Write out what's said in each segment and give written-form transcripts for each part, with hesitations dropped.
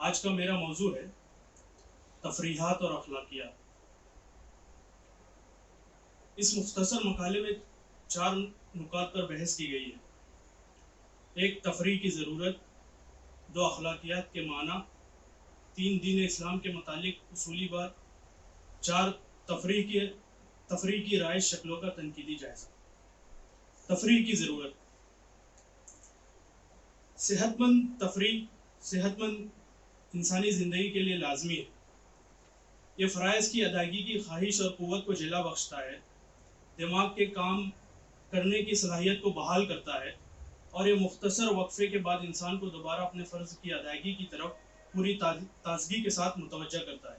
آج کا میرا موضوع ہے تفریحات اور اخلاقیات۔ اس مختصر مقالے میں 4 نکات پر بحث کی گئی ہے۔ 1، تفریح کی ضرورت۔ 2، اخلاقیات کے معنی۔ 3، دین اسلام کے متعلق اصولی بات۔ 4، تفریح کی رائج شکلوں کا تنقیدی جائزہ۔ تفریح کی ضرورت۔ صحت مند انسانی زندگی کے لیے لازمی ہے۔ یہ فرائض کی ادائیگی کی خواہش اور قوت کو جلا بخشتا ہے، دماغ کے کام کرنے کی صلاحیت کو بحال کرتا ہے، اور یہ مختصر وقفے کے بعد انسان کو دوبارہ اپنے فرض کی ادائیگی کی طرف پوری تازگی کے ساتھ متوجہ کرتا ہے۔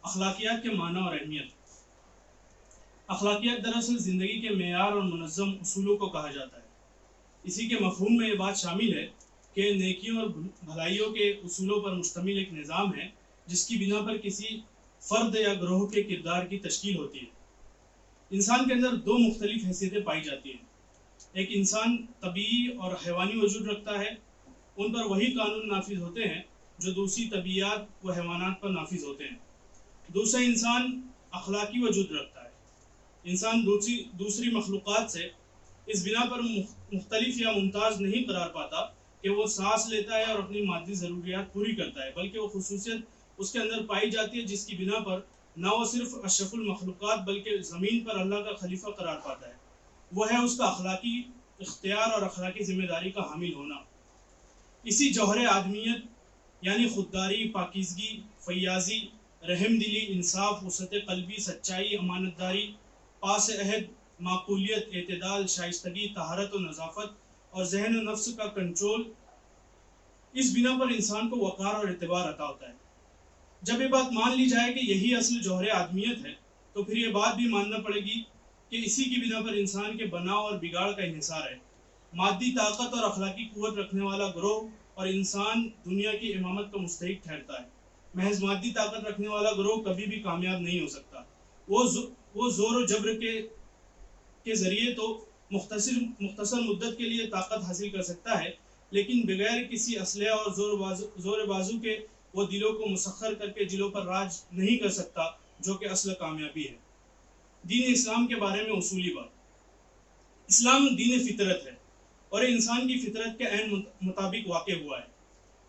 اخلاقیات کے معنی اور اہمیت۔ اخلاقیات دراصل زندگی کے معیار اور منظم اصولوں کو کہا جاتا ہے۔ اسی کے مفہوم میں یہ بات شامل ہے کہ نیکیوں اور بھلائیوں کے اصولوں پر مشتمل ایک نظام ہے جس کی بنا پر کسی فرد یا گروہ کے کردار کی تشکیل ہوتی ہے۔ انسان کے اندر 2 مختلف حیثیتیں پائی جاتی ہیں۔ ایک انسان طبیعی اور حیوانی وجود رکھتا ہے، ان پر وہی قانون نافذ ہوتے ہیں جو دوسری طبیعیات و حیوانات پر نافذ ہوتے ہیں۔ دوسرا انسان اخلاقی وجود رکھتا ہے۔ انسان دوسری مخلوقات سے اس بنا پر مختلف یا ممتاز نہیں قرار پاتا کہ وہ سانس لیتا ہے اور اپنی مادی ضروریات پوری کرتا ہے، بلکہ وہ خصوصیت اس کے اندر پائی جاتی ہے جس کی بنا پر نہ وہ صرف اشرف المخلوقات بلکہ زمین پر اللہ کا خلیفہ قرار پاتا ہے۔ وہ ہے اس کا اخلاقی اختیار اور اخلاقی ذمہ داری کا حامل ہونا۔ اسی جوہر آدمیت یعنی خودداری، پاکیزگی، فیاضی، رحم دلی، انصاف، وسعت قلبی، سچائی، امانت داری، پاس عہد، معقولیت، اعتدال، شائستگی، طہارت و نظافت اور ذہن و نفس کا کنٹرول، اس بنا پر انسان کو وقار اور اعتبار عطا ہوتا ہے۔ جب یہ بات مان لی جائے کہ یہی اصل جوہر آدمیت ہے تو پھر یہ بات بھی ماننا پڑے گی کہ اسی کی بنا پر انسان کے بناؤ اور بگاڑ کا انحصار ہے۔ مادی طاقت اور اخلاقی قوت رکھنے والا گروہ اور انسان دنیا کی امامت کا مستحق ٹھہرتا ہے۔ محض مادی طاقت رکھنے والا گروہ کبھی بھی کامیاب نہیں ہو سکتا۔ وہ زور و جبر کے ذریعے تو مختصر مدت کے لیے طاقت حاصل کر سکتا ہے، لیکن بغیر کسی اسلحہ اور زور بازو کے وہ دلوں کو مسخر کر کے دلوں پر راج نہیں کر سکتا، جو کہ اصل کامیابی ہے۔ دین اسلام کے بارے میں اصولی بات۔ اسلام دین فطرت ہے اور یہ انسان کی فطرت کے عین مطابق واقع ہوا ہے۔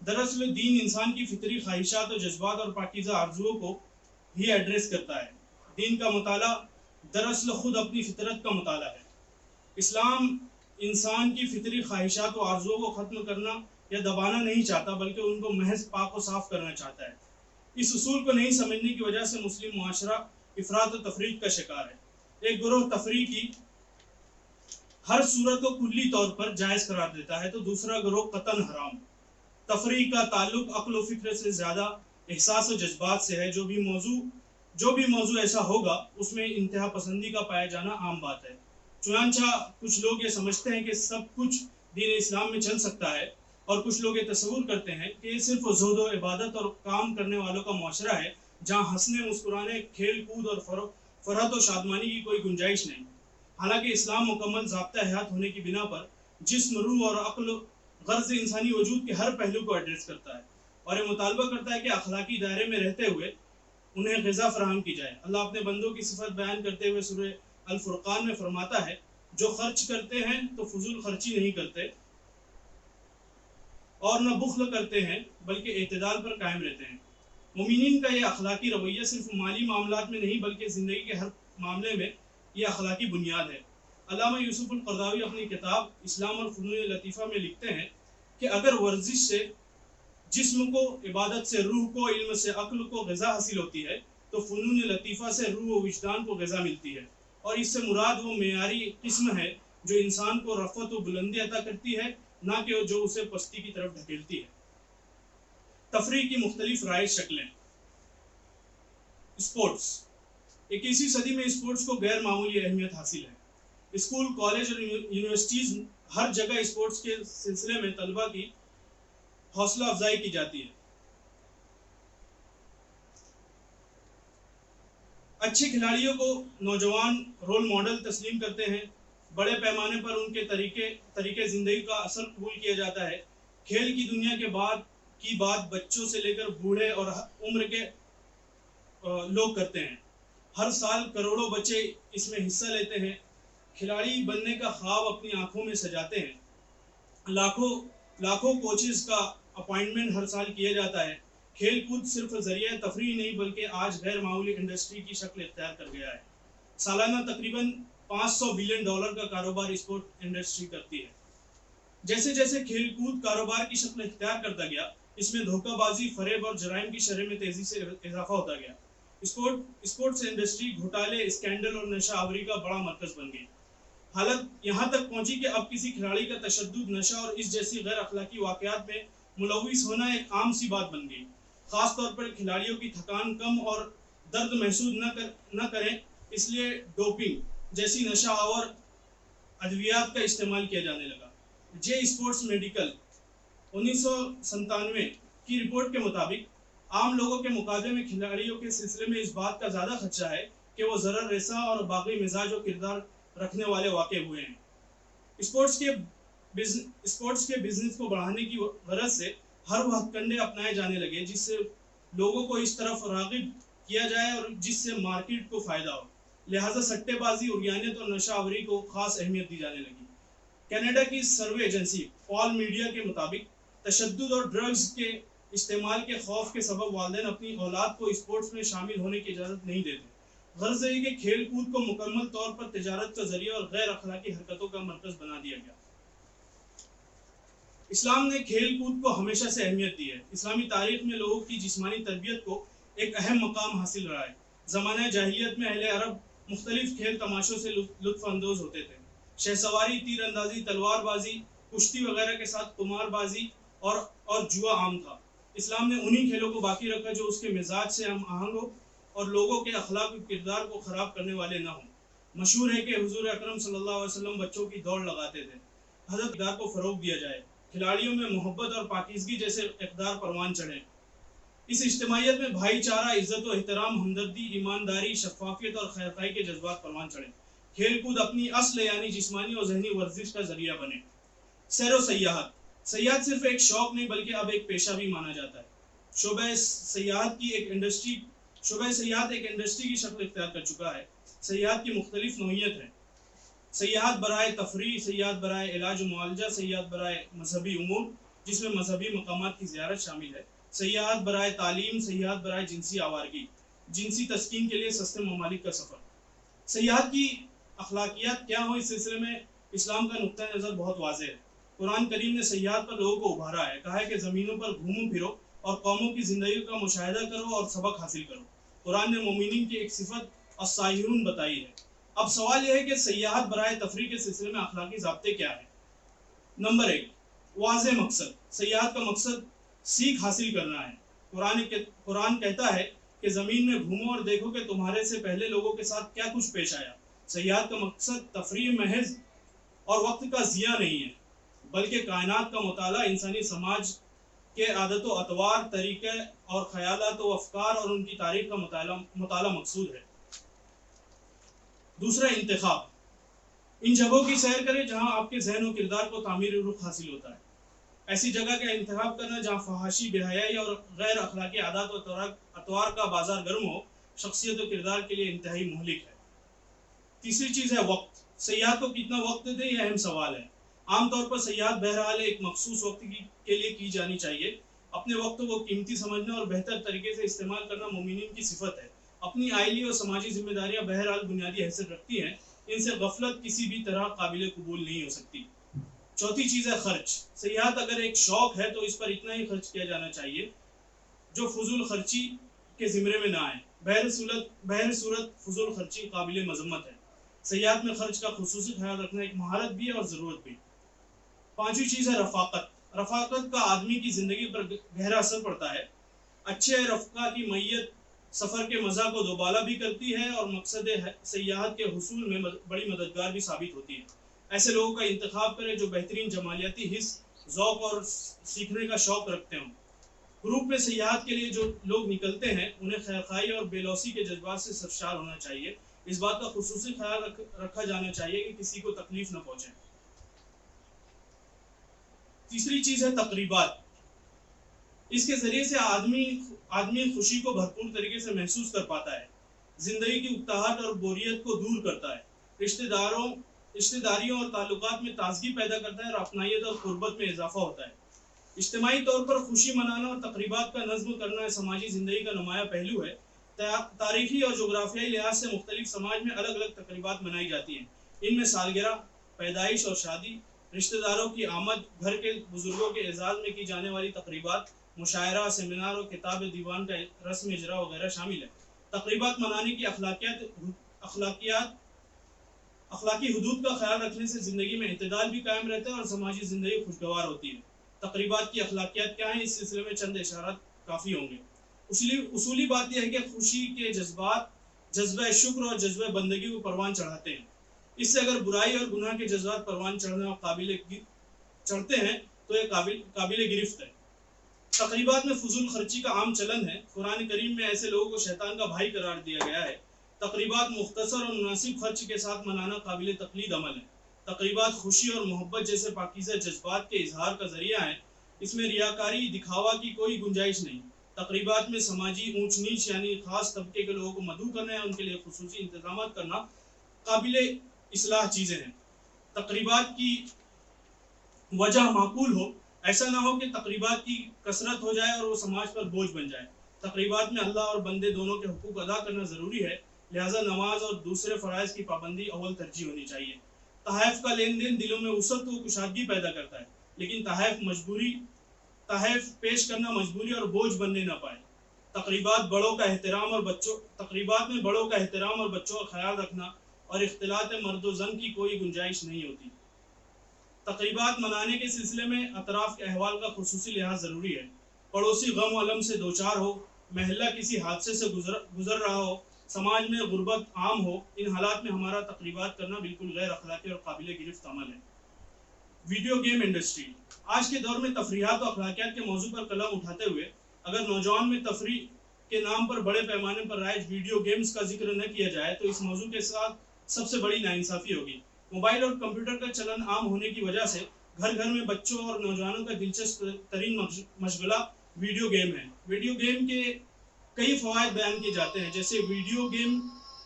دراصل دین انسان کی فطری خواہشات و جذبات اور پاکیزہ آرزوؤں کو ہی ایڈریس کرتا ہے۔ دین کا مطالعہ دراصل خود اپنی فطرت کا مطالعہ ہے۔ اسلام انسان کی فطری خواہشات و آرزوؤں کو ختم کرنا یا دبانا نہیں چاہتا، بلکہ ان کو محض پاک و صاف کرنا چاہتا ہے۔ اس اصول کو نہیں سمجھنے کی وجہ سے مسلم معاشرہ افراط و تفریط کا شکار ہے۔ ایک گروہ تفریح کی ہر صورت کو کلی طور پر جائز قرار دیتا ہے تو دوسرا گروہ قطعاً حرام۔ تفریح کا تعلق عقل و فکر سے زیادہ احساس و جذبات سے ہے۔ جو بھی موضوع ایسا ہوگا اس میں انتہا پسندی کا پایا جانا عام بات ہے۔ چنانچہ کچھ لوگ یہ سمجھتے ہیں کہ سب کچھ دین اسلام میں چل سکتا ہے، اور کچھ لوگ یہ تصور کرتے ہیں کہ یہ صرف زہد و عبادت اور کام کرنے والوں کا معاشرہ ہے جہاں ہنسنے، مسکرانے، کھیل کود اور فرحت و شادمانی کی کوئی گنجائش نہیں۔ حالانکہ اسلام مکمل ضابطہ حیات ہونے کی بنا پر جسم، روح اور عقل غرض انسانی وجود کے ہر پہلو کو ایڈریس کرتا ہے، اور یہ مطالبہ کرتا ہے کہ اخلاقی دائرے میں رہتے ہوئے انہیں غذا فراہم کی جائے۔ اللہ اپنے بندوں کی صفت بیان کرتے ہوئے سورہ الفرقان میں فرماتا ہے، جو خرچ کرتے ہیں تو فضول خرچی نہیں کرتے اور نہ بخل کرتے ہیں بلکہ اعتدال پر قائم رہتے ہیں۔ مومنین کا یہ اخلاقی رویہ صرف مالی معاملات میں نہیں بلکہ زندگی کے ہر معاملے میں یہ اخلاقی بنیاد ہے۔ علامہ یوسف القرضاوی اپنی کتاب اسلام اور فنون لطیفہ میں لکھتے ہیں کہ اگر ورزش سے جسم کو، عبادت سے روح کو، علم سے عقل کو غذا حاصل ہوتی ہے تو فنون لطیفہ سے روح و وجدان کو غذا ملتی ہے، اور اس سے مراد وہ معیاری قسم ہے جو انسان کو رفعت و بلندی عطا کرتی ہے، نہ کہ جو اسے پستی کی طرف ڈھکیلتی ہے۔ تفریح کی مختلف رائج شکلیں۔ اسپورٹس۔ 21ویں صدی میں اسپورٹس کو غیر معمولی اہمیت حاصل ہے۔ اسکول، کالج اور یونیورسٹیز ہر جگہ اسپورٹس کے سلسلے میں طلباء کی حوصلہ افزائی کی جاتی ہے۔ اچھے کھلاڑیوں کو نوجوان رول ماڈل تسلیم کرتے ہیں، بڑے پیمانے پر ان کے طریقے زندگی کا اثر قبول کیا جاتا ہے۔ کھیل کی دنیا کی بات بچوں سے لے کر بوڑھے اور عمر کے لوگ کرتے ہیں۔ ہر سال کروڑوں بچے اس میں حصہ لیتے ہیں، کھلاڑی بننے کا خواب اپنی آنکھوں میں سجاتے ہیں، لاکھوں کوچز کا اپائنٹمنٹ ہر سال کیا جاتا ہے۔ کھیل کود صرف ذریعہ تفریح نہیں بلکہ آج غیر معمولی انڈسٹری کی شکل اختیار کر گیا ہے۔ سالانہ تقریباً $500 بلین کا کاروبار اسپورٹ انڈسٹری کرتی ہے۔ جیسے جیسے کھیل کود کاروبار کی شکل اختیار کرتا گیا، اس میں دھوکہ بازی، فریب اور جرائم کی شرح میں تیزی سے اضافہ ہوتا گیا۔ اسپورٹس انڈسٹری گھوٹالے، اسکینڈل اور نشہ آوری کا بڑا مرکز بن گئی۔ حالت یہاں تک پہنچی کہ اب کسی کھلاڑی کا تشدد، نشہ اور اس جیسی غیر اخلاقی واقعات میں ملوث ہونا ایک عام سی بات بن گئی۔ خاص طور پر کھلاڑیوں کی تھکان کم اور درد محسوس نہ کریں، اس لیے ڈوپنگ جیسی نشہ آور ادویات کا استعمال کیا جانے لگا۔ جے اسپورٹس میڈیکل 1997 کی رپورٹ کے مطابق عام لوگوں کے مقابلے میں کھلاڑیوں کے سلسلے میں اس بات کا زیادہ خدشہ ہے کہ وہ ضرر رساں اور باغی مزاج و کردار رکھنے والے واقع ہوئے ہیں۔ اسپورٹس کے بزنس کو بڑھانے کی غرض سے ہر وہ ہتھ کنڈے اپنائے جانے لگے جس سے لوگوں کو اس طرف راغب کیا جائے اور جس سے مارکیٹ کو فائدہ ہو۔ لہٰذا سٹے بازی، عریانیت اور نشہ آوری کو خاص اہمیت دی جانے لگی۔ کینیڈا کی سروے ایجنسی پال میڈیا کے مطابق تشدد اور ڈرگز کے استعمال کے خوف کے سبب والدین اپنی اولاد کو اسپورٹس میں شامل ہونے کی اجازت نہیں دیتے۔ غرض یہ کہ کھیل کود کو مکمل طور پر تجارت کا ذریعہ اور غیر اخلاقی حرکتوں کا مرکز بنا دیا گیا۔ اسلام نے کھیل کود کو ہمیشہ سے اہمیت دی ہے۔ اسلامی تاریخ میں لوگوں کی جسمانی تربیت کو ایک اہم مقام حاصل رہا ہے۔ زمانہ جاہلیت میں اہل عرب مختلف کھیل تماشوں سے لطف اندوز ہوتے تھے۔ شہ سواری، تیر اندازی، تلوار بازی، کشتی وغیرہ کے ساتھ قمار بازی اور جوا عام تھا۔ اسلام نے انہی کھیلوں کو باقی رکھا جو اس کے مزاج سے ہم آہنگ ہو اور لوگوں کے اخلاق و کردار کو خراب کرنے والے نہ ہوں۔ مشہور ہے کہ حضور اکرم صلی اللہ علیہ وسلم بچوں کی دوڑ لگاتے تھے۔ حضرت کردار کو فروغ دیا جائے، کھلاڑیوں میں محبت اور پاکیزگی جیسے اقدار پروان چڑھیں۔ اس اجتماعیت میں بھائی چارہ، عزت و احترام، ہمدردی، ایمانداری، شفافیت اور خیرخواہی کے جذبات پروان چڑھیں۔ کھیل کود اپنی اصل یعنی جسمانی اور ذہنی ورزش کا ذریعہ بنے۔ سیر و سیاحت صرف ایک شوق نہیں بلکہ اب ایک پیشہ بھی مانا جاتا ہے۔ شعبہ سیاحت ایک انڈسٹری کی شکل اختیار کر چکا ہے۔ سیاحت کی مختلف نوعیت ہیں: سیاحت برائے تفریح، سیاحت برائے علاج و معالجہ، سیاحت برائے مذہبی امور جس میں مذہبی مقامات کی زیارت شامل ہے، سیاحت برائے تعلیم، سیاحت برائے جنسی آوارگی، جنسی تسکین کے لیے سستے ممالک کا سفر۔ سیاحت کی اخلاقیات کیا ہوں، اس سلسلے میں اسلام کا نقطہ نظر بہت واضح ہے۔ قرآن کریم نے سیاحت پر لوگوں کو ابھارا ہے، کہا ہے کہ زمینوں پر گھومو پھرو اور قوموں کی زندگی کا مشاہدہ کرو اور سبق حاصل کرو۔ قرآن نے مومنین کی ایک صفت السائحون بتائی ہے۔ اب سوال یہ ہے کہ سیاحت برائے تفریح کے سلسلے میں اخلاقی ضابطے کیا ہیں؟ نمبر 1، واضح مقصد۔ سیاحت کا مقصد سیکھ حاصل کرنا ہے۔ قرآن کہتا ہے کہ زمین میں گھومو اور دیکھو کہ تمہارے سے پہلے لوگوں کے ساتھ کیا کچھ پیش آیا۔ سیاحت کا مقصد تفریح محض اور وقت کا ضیاع نہیں ہے بلکہ کائنات کا مطالعہ، انسانی سماج کے عادت و اطوار، طریقے اور خیالات و افکار اور ان کی تاریخ کا مطالعہ مقصود ہے۔ دوسرا، انتخاب۔ ان جگہوں کی سیر کریں جہاں آپ کے ذہن و کردار کو تعمیری رخ حاصل ہوتا ہے۔ ایسی جگہ کا انتخاب کرنا جہاں فحاشی، بے حیائی اور غیر اخلاقی عادات و اطوار کا بازار گرم ہو، شخصیت و کردار کے لیے انتہائی مہلک ہے۔ تیسری چیز ہے وقت۔ سیاحت کو کتنا وقت دیں، یہ اہم سوال ہے۔ عام طور پر سیاحت بہرحال ایک مخصوص وقت کے لیے کی جانی چاہیے۔ اپنے وقت کو قیمتی سمجھنا اور بہتر طریقے سے استعمال کرنا مومنین کی صفت ہے۔ اپنی آئلی اور سماجی ذمہ داریاں بہرحال بنیادی حیثیت رکھتی ہیں، ان سے غفلت کسی بھی طرح قابل قبول نہیں ہو سکتی۔ چوتھی چیز ہے خرچ۔ سیاحت اگر ایک شوق ہے تو اس پر اتنا ہی خرچ کیا جانا چاہیے جو فضول خرچی کے زمرے میں نہ آئے۔ بہر صورت فضول خرچی قابل مذمت ہے۔ سیاحت میں خرچ کا خصوصی خیال رکھنا ایک مہارت بھی ہے اور ضرورت بھی۔ پانچویں چیز ہے رفاقت۔ رفاقت کا آدمی کی زندگی پر گہرا اثر پڑتا ہے۔ اچھے رفقا کی میت سفر کے مزہ کو دوبالا بھی کرتی ہے اور مقصد سیاحت کے حصول میں بڑی مددگار بھی ثابت ہوتی ہے۔ ایسے لوگوں کا انتخاب کریں جو بہترین جمالیاتی حس، ذوق اور سیکھنے کا شوق رکھتے ہوں۔ گروپ میں سیاحت کے لیے جو لوگ نکلتے ہیں انہیں خیرخواہی اور بے لوثی کے جذبات سے سرشار ہونا چاہیے۔ اس بات کا خصوصی خیال رکھا جانا چاہیے کہ کسی کو تکلیف نہ پہنچے۔ تیسری چیز ہے تقریبات۔ اس کے ذریعے سے آدمی خوشی کو بھرپور طریقے سے محسوس کر پاتا ہے، زندگی کی اکتاہٹ اور بوریت کو دور کرتا ہے، رشتہ داریوں اور تعلقات میں تازگی پیدا کرتا ہے اور اپنائیت اور قربت میں اضافہ ہوتا ہے۔ اجتماعی طور پر خوشی منانا اور تقریبات کا نظم کرنا سماجی زندگی کا نمایاں پہلو ہے۔ تاریخی اور جغرافیائی لحاظ سے مختلف سماج میں الگ الگ تقریبات منائی جاتی ہیں۔ ان میں سالگرہ، پیدائش اور شادی، رشتہ داروں کی آمد، گھر کے بزرگوں کے اعزاز میں کی جانے والی تقریبات، مشاعرہ، سیمینار اور کتاب دیوان کا رسم اجرا وغیرہ شامل ہے۔ تقریبات منانے کی اخلاقی حدود کا خیال رکھنے سے زندگی میں اعتدال بھی قائم رہتا ہے اور سماجی زندگی خوشگوار ہوتی ہے۔ تقریبات کی اخلاقیات کیا ہیں، اس سلسلے میں چند اشارات کافی ہوں گے۔ اصولی بات یہ ہے کہ خوشی کے جذبات جذبہ شکر اور جذبہ بندگی کو پروان چڑھاتے ہیں۔ اس سے اگر برائی اور گناہ کے جذبات پروان چڑھتے ہیں تو یہ قابل گرفت ہے۔ تقریبات میں فضول خرچی کا عام چلن ہے۔ قرآن کریم میں ایسے لوگوں کو شیطان کا بھائی قرار دیا گیا ہے۔ تقریبات مختصر اور مناسب خرچ کے ساتھ منانا قابل تقلید عمل ہے۔ تقریبات خوشی اور محبت جیسے پاکیزہ جذبات کے اظہار کا ذریعہ ہیں۔ اس میں ریاکاری، دکھاوا کی کوئی گنجائش نہیں۔ تقریبات میں سماجی اونچ نیچ یعنی خاص طبقے کے لوگوں کو مدعو کرنا یا ان کے لیے خصوصی انتظامات کرنا قابل اصلاح چیزیں ہیں۔ تقریبات کی وجہ معقول ہو، ایسا نہ ہو کہ تقریبات کی کثرت ہو جائے اور وہ سماج پر بوجھ بن جائے۔ تقریبات میں اللہ اور بندے دونوں کے حقوق ادا کرنا ضروری ہے، لہذا نماز اور دوسرے فرائض کی پابندی اول ترجیح ہونی چاہیے۔ تحائف کا لین دین دلوں میں وسعت و کشادگی پیدا کرتا ہے، لیکن تحائف پیش کرنا مجبوری اور بوجھ بننے نہ پائے۔ تقریبات میں بڑوں کا احترام اور بچوں کا خیال رکھنا اور اختلاط مرد و زن کی کوئی گنجائش نہیں ہوتی۔ تقریبات منانے کے سلسلے میں اطراف کے احوال کا خصوصی لحاظ ضروری ہے۔ پڑوسی غم و الم سے دوچار ہو، محلہ کسی حادثے سے گزر رہا ہو، سماج میں غربت عام ہو، ان حالات میں ہمارا تقریبات کرنا بالکل غیر اخلاقی اور قابل گرفت عمل ہے۔ ویڈیو گیم انڈسٹری آج کے دور میں تفریحات و اخلاقیات کے موضوع پر قلم اٹھاتے ہوئے اگر نوجوان میں تفریح کے نام پر بڑے پیمانے پر رائج ویڈیو گیمز کا ذکر نہ کیا جائے تو اس موضوع کے ساتھ سب سے بڑی ناانصافی ہوگی۔ موبائل اور کمپیوٹر کا چلن عام ہونے کی وجہ سے گھر گھر میں بچوں اور نوجوانوں کا دلچسپ ترین مشغلہ ویڈیو گیم ہے۔ ویڈیو گیم کے کئی فوائد بیان کیے جاتے ہیں، جیسے ویڈیو گیم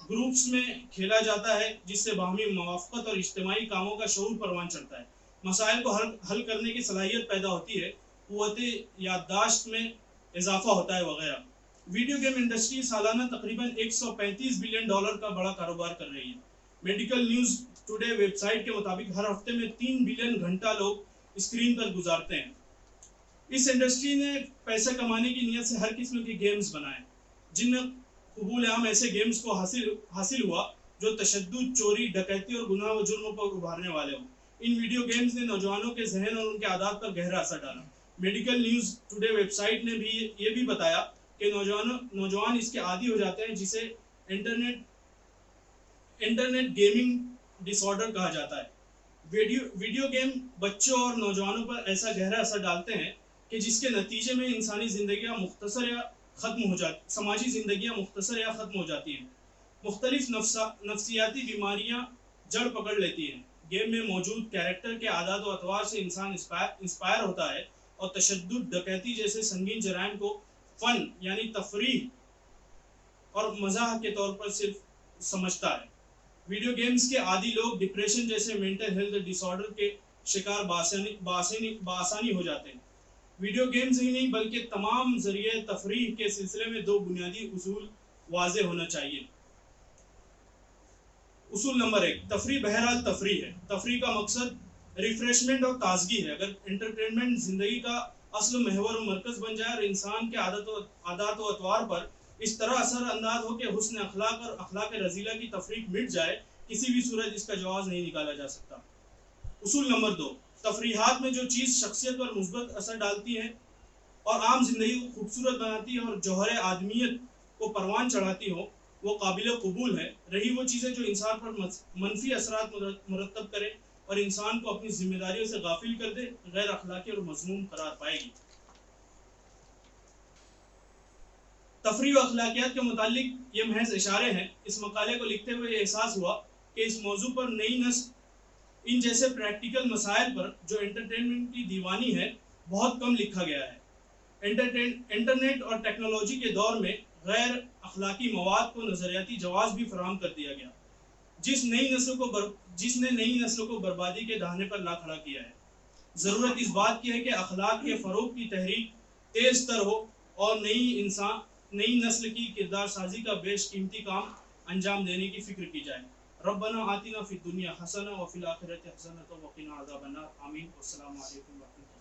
گروپس میں کھیلا جاتا ہے جس سے باہمی موافقت اور اجتماعی کاموں کا شعور پروان چڑھتا ہے، مسائل کو حل کرنے کی صلاحیت پیدا ہوتی ہے، قوت یادداشت میں اضافہ ہوتا ہے وغیرہ۔ ویڈیو گیم انڈسٹری سالانہ تقریباً $135 بلین کا بڑا کاروبار کر رہی ہے۔ Medical news today website کے مطابق ہر ہفتے میں 3 بلین گھنٹہ لوگ اسکرین پر گزارتے ہیں۔ اس انڈسٹری نے پیسے کمانے کی نیت سے ہر قسم کے گیمز بنائے، جن میں قبول عام ایسے گیمز کو حاصل ہوا جو تشدد، چوری، ڈکیتی اور گناہ و جرم پر ابھارنے والے ہوں۔ ان ویڈیو گیمز نے نوجوانوں کے ذہن اور ان کے عادات پر گہرا اثر ڈالا۔ Medical news today website نے بھی یہ بھی بتایا کہ نوجوان اس کے عادی ہو جاتے ہیں، جسے انٹرنیٹ گیمنگ ڈس آرڈر کہا جاتا ہے۔ ویڈیو گیم بچوں اور نوجوانوں پر ایسا گہرا اثر ڈالتے ہیں کہ جس کے نتیجے میں سماجی زندگیاں مختصر یا ختم ہو جاتی ہیں۔ مختلف نفسیاتی بیماریاں جڑ پکڑ لیتی ہیں۔ گیم میں موجود کیریکٹر کے عادات و اطوار سے انسان انسپائر ہوتا ہے اور تشدد، ڈکیتی جیسے سنگین جرائم کو فن یعنی تفریح اور مزاح کے طور پر صرف سمجھتا ہے۔ ویڈیو گیمز کے عادی لوگ ڈپریشن جیسے مینٹل ہیلتھ ڈس آرڈر کے شکار بآسانی ہو جاتے ہیں۔ ویڈیو گیمز ہی نہیں بلکہ تمام ذریعے تفریح کے سلسلے میں 2 بنیادی اصول واضح ہونا چاہیے۔ اصول نمبر 1، تفریح بہرحال تفریح ہے۔ تفریح کا مقصد ریفریشمنٹ اور تازگی ہے۔ اگر انٹرٹینمنٹ زندگی کا اصل محور و مرکز بن جائے اور انسان کے عادات و اطوار پر اس طرح اثر انداز ہو کہ حسن اخلاق اور اخلاق رذیلہ کی تفریق مٹ جائے، کسی بھی صورت اس کا جواز نہیں نکالا جا سکتا۔ اصول نمبر 2، تفریحات میں جو چیز شخصیت پر مثبت اثر ڈالتی ہے اور عام زندگی کو خوبصورت بناتی ہے اور جوہر آدمیت کو پروان چڑھاتی ہو، وہ قابل قبول ہے۔ رہی وہ چیزیں جو انسان پر منفی اثرات مرتب کرے اور انسان کو اپنی ذمہ داریوں سے غافل کر دے، غیر اخلاقی اور مذموم قرار پائے گی۔ تفریح و اخلاقیات کے متعلق یہ محض اشارے ہیں۔ اس مقالے کو لکھتے ہوئے یہ احساس ہوا کہ اس موضوع پر نئی نسل ان جیسے پریکٹیکل مسائل پر جو انٹرٹینمنٹ کی دیوانی ہے، بہت کم لکھا گیا ہے۔ انٹرنیٹ اور ٹیکنالوجی کے دور میں غیر اخلاقی مواد کو نظریاتی جواز بھی فراہم کر دیا گیا، جس نے نئی نسلوں کو بربادی کے دہانے پر لا کھڑا کیا ہے۔ ضرورت اس بات کی ہے کہ اخلاق کے فروغ کی تحریک تیز تر ہو اور نئی نسل کی کردار سازی کا بیش قیمتی کام انجام دینے کی فکر کی جائے۔ ربنا آتنا فی الدنیا حسنہ وفی الآخرۃ حسنۃ وقنا عذاب النار۔ آمین۔ والسلام علیکم ورحمۃ اللہ۔